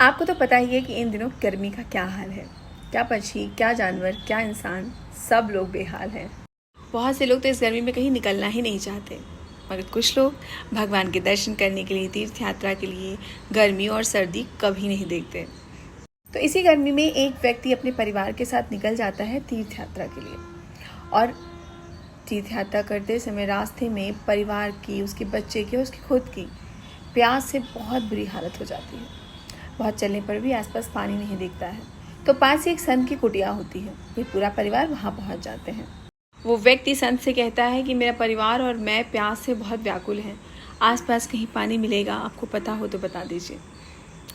आपको तो पता ही है कि इन दिनों गर्मी का क्या हाल है। क्या पक्षी, क्या जानवर, क्या इंसान, सब लोग बेहाल हैं। बहुत से लोग तो इस गर्मी में कहीं निकलना ही नहीं चाहते, मगर कुछ लोग भगवान के दर्शन करने के लिए, तीर्थ यात्रा के लिए गर्मी और सर्दी कभी नहीं देखते। तो इसी गर्मी में एक व्यक्ति अपने परिवार के साथ निकल जाता है तीर्थ यात्रा के लिए। और तीर्थ यात्रा करते समय रास्ते में परिवार की, उसके बच्चे की और उसकी खुद की प्यास से बहुत बुरी हालत हो जाती है। बहुत चलने पर भी आसपास पानी नहीं दिखता है। तो पास ही एक संत की कुटिया होती है। ये पूरा परिवार वहाँ पहुँच जाते हैं। वो व्यक्ति संत से कहता है कि मेरा परिवार और मैं प्यास से बहुत व्याकुल हैं। आसपास कहीं पानी मिलेगा, आपको पता हो तो बता दीजिए।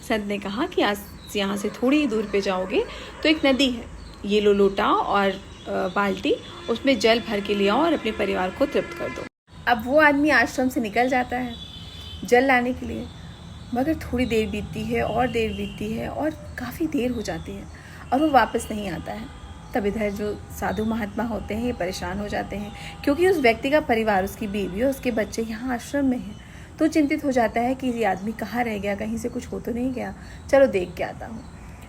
संत ने कहा कि आज यहाँ से थोड़ी ही दूर पे जाओगे तो एक नदी है, ये लो लोटा और बाल्टी, उसमें जल भर के ले आओ और अपने परिवार को तृप्त कर दो। अब वो आदमी आश्रम से निकल जाता है जल लाने के लिए, मगर थोड़ी देर बीतती है और देर बीतती है और काफ़ी देर हो जाती है और वो वापस नहीं आता है। तब इधर जो साधु महात्मा होते हैं ये परेशान हो जाते हैं, क्योंकि उस व्यक्ति का परिवार, उसकी बीवी और उसके बच्चे यहाँ आश्रम में हैं। तो चिंतित हो जाता है कि ये आदमी कहाँ रह गया, कहीं से कुछ हो तो नहीं गया, चलो देख के आता हूँ।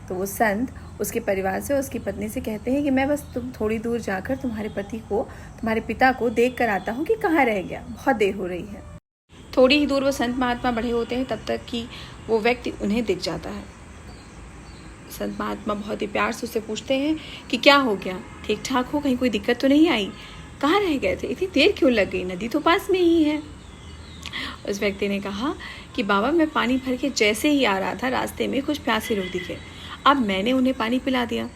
तो वो संत उसके परिवार से, उसकी पत्नी से कहते हैं कि मैं बस तुम थोड़ी दूर जाकर तुम्हारे पति को, तुम्हारे पिता को देख कर आता हूँ कि कहाँ रह गया, बहुत देर हो रही है। थोड़ी ही दूर वो संत महात्मा बढ़े होते हैं, तब तक कि वो व्यक्ति उन्हें दिख जाता है। संत महात्मा बहुत ही प्यार से उससे पूछते हैं कि क्या हो गया, ठीक ठाक हो, कहीं कोई दिक्कत तो नहीं आई, कहाँ रह गए थे, इतनी देर क्यों लग गई, नदी तो पास में ही है। उस व्यक्ति ने कहा कि बाबा मैं पानी भर के जैसे ही आ रहा था, रास्ते में कुछ प्यासे लोग दिखे, अब मैंने उन्हें पानी पिला दिया,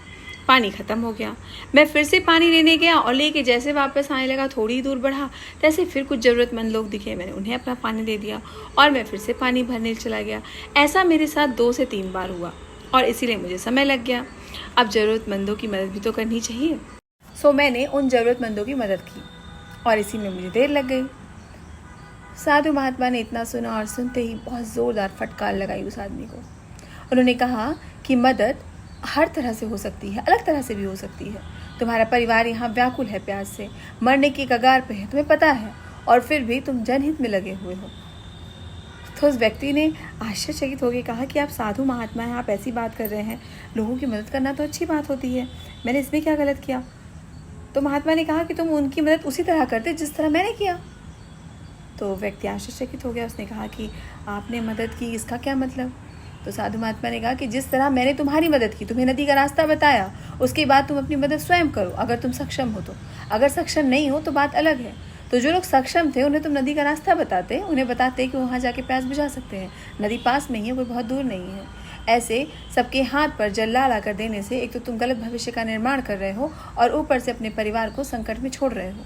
पानी ख़त्म हो गया। मैं फिर से पानी लेने गया और लेके जैसे वापस आने लगा, थोड़ी दूर बढ़ा, तैसे फिर कुछ ज़रूरतमंद लोग दिखे, मैंने उन्हें अपना पानी दे दिया और मैं फिर से पानी भरने चला गया। ऐसा मेरे साथ 2 से 3 बार हुआ और इसीलिए मुझे समय लग गया। अब ज़रूरतमंदों की मदद भी तो करनी चाहिए। सो मैंने उन ज़रूरतमंदों की मदद की और इसी में मुझे देर लग गई। साधु महात्मा ने इतना सुना और सुनते ही बहुत ज़ोरदार फटकार लगाई उस आदमी को। उन्होंने कहा कि मदद हर तरह से हो सकती है, अलग तरह से भी हो सकती है। तुम्हारा परिवार यहाँ व्याकुल है, प्यास से मरने की कगार पे है, तुम्हें पता है, और फिर भी तुम जनहित में लगे हुए हो। तो उस व्यक्ति ने आश्चर्यचकित होकर कहा कि आप साधु महात्मा हैं, आप ऐसी बात कर रहे हैं, लोगों की मदद करना तो अच्छी बात होती है, मैंने इसमें क्या गलत किया। तो महात्मा ने कहा कि तुम उनकी मदद उसी तरह करते जिस तरह मैंने किया। तो व्यक्ति आश्चर्यचकित हो गया। उसने कहा कि आपने मदद की, इसका क्या मतलब। तो साधु महात्मा ने कहा कि जिस तरह मैंने तुम्हारी मदद की, तुम्हें नदी का रास्ता बताया, उसके बाद तुम अपनी मदद स्वयं करो, अगर तुम सक्षम हो तो। अगर सक्षम नहीं हो तो बात अलग है। तो जो लोग सक्षम थे उन्हें तुम नदी का रास्ता बताते, उन्हें बताते कि वहाँ जाके प्यास बुझा सकते हैं, नदी पास में ही है, कोई बहुत दूर नहीं है। ऐसे सबके हाथ पर जल ला कर देने से एक तो तुम गलत भविष्य का निर्माण कर रहे हो और ऊपर से अपने परिवार को संकट में छोड़ रहे हो।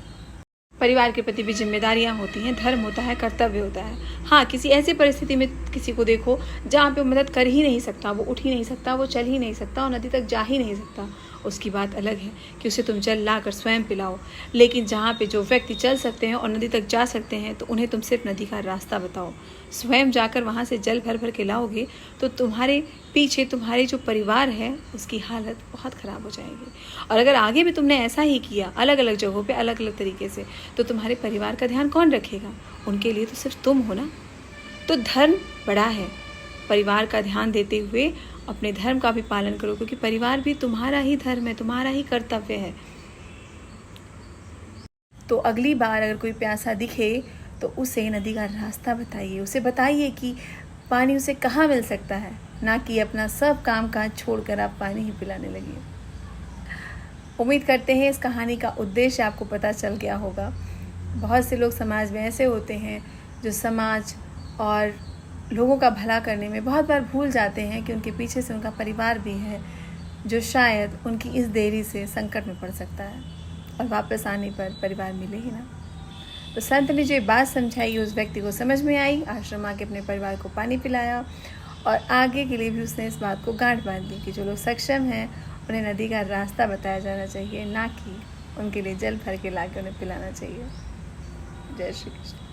परिवार के प्रति भी जिम्मेदारियां होती हैं, धर्म होता है, कर्तव्य होता है। हाँ, किसी ऐसी परिस्थिति में किसी को देखो जहाँ पे वो मदद कर ही नहीं सकता, वो उठ ही नहीं सकता, वो चल ही नहीं सकता और नदी तक जा ही नहीं सकता, उसकी बात अलग है कि उसे तुम जल ला कर स्वयं पिलाओ। लेकिन जहाँ पे जो व्यक्ति चल सकते हैं और नदी तक जा सकते हैं, तो उन्हें तुम सिर्फ नदी का रास्ता बताओ। स्वयं जाकर वहाँ से जल भर भर के लाओगे तो तुम्हारे पीछे तुम्हारे जो परिवार है उसकी हालत बहुत ख़राब हो जाएगी। और अगर आगे भी तुमने ऐसा ही किया, अलग अलग जगहों पे अलग अलग तरीके से, तो तुम्हारे परिवार का ध्यान कौन रखेगा? उनके लिए तो सिर्फ तुम हो ना। तो धर्म बड़ा है, परिवार का ध्यान देते हुए अपने धर्म का भी पालन करो, क्योंकि परिवार भी तुम्हारा ही धर्म है, तुम्हारा ही कर्तव्य है। तो अगली बार अगर कोई प्यासा दिखे तो उसे नदी का रास्ता बताइए, उसे बताइए कि पानी उसे कहाँ मिल सकता है, ना कि अपना सब काम काज छोड़कर आप पानी ही पिलाने लगिए। उम्मीद करते हैं इस कहानी का उद्देश्य आपको पता चल गया होगा। बहुत से लोग समाज में ऐसे होते हैं जो समाज और लोगों का भला करने में बहुत बार भूल जाते हैं कि उनके पीछे से उनका परिवार भी है, जो शायद उनकी इस देरी से संकट में पड़ सकता है और वापस आने पर परिवार मिले ही ना। तो संत ने जो बात समझाई उस व्यक्ति को समझ में आई, आश्रम आके अपने परिवार को पानी पिलाया और आगे के लिए भी उसने इस बात को गांठ बांध दी कि जो लोग सक्षम हैं उन्हें नदी का रास्ता बताया जाना चाहिए, ना कि उनके लिए जल भर के ला के उन्हें पिलाना चाहिए। जय श्री कृष्ण।